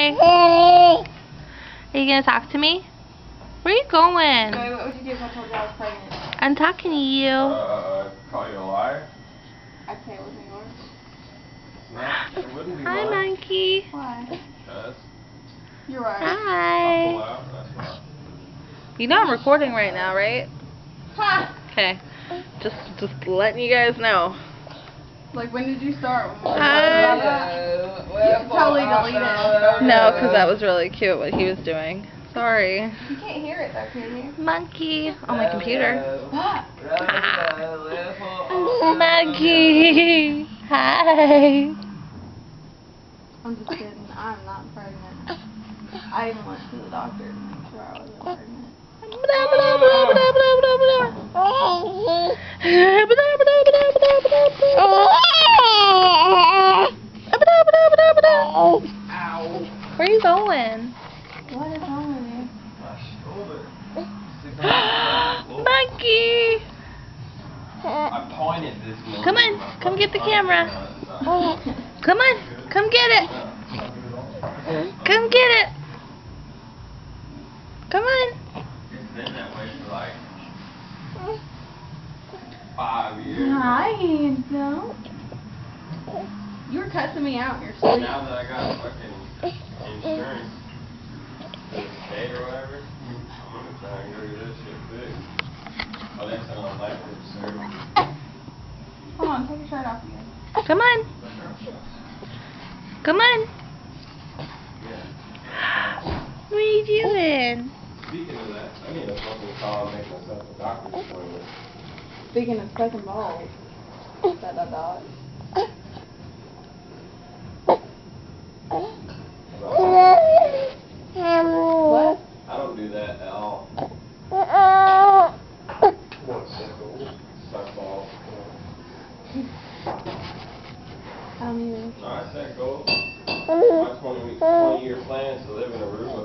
Hi. Are you gonna talk to me? Where are you going? Joey, what would you do if I told you I was pregnant? I'm talking to you. Call you a liar? I'd say it wasn't yours. It's not. It wouldn't be Hi, mine. monkey. Why? Because You're right. I'll pull Hi. out, that's why. You know I'm recording right now, right? Ha! Okay. Just letting you guys know. Like, when did you start? Hi. Totally delete it. No, because that was really cute what he was doing. Sorry. You can't hear it though, can you? Monkey on my computer. What? Monkey. Hi. I'm just kidding. I'm not pregnant. I even went to the doctor to make sure I wasn't pregnant. Ow. Where are you going? What is wrong with you? My shoulder. Monkey! I pointed this morning. Come on, come get the camera. Come on, come get it. Come get it. Come on. It's been that way for like 5 years. Hi, no. You were cussing me out in your sleep. Now that I got fucking insurance for the state or whatever, I'm gonna try and go get this shit fixed. Oh, that's an elective surgery. Come on, take your shirt off again. Come on. Come on. Yeah. What are you doing? Speaking of that, I need a fucking call and make myself a doctor's appointment. Speaking of sucking balls. Dot. What? I don't do that at all. Don't suck balls. I don't either. No, I said go. My 20-year plan is to live in Aruba.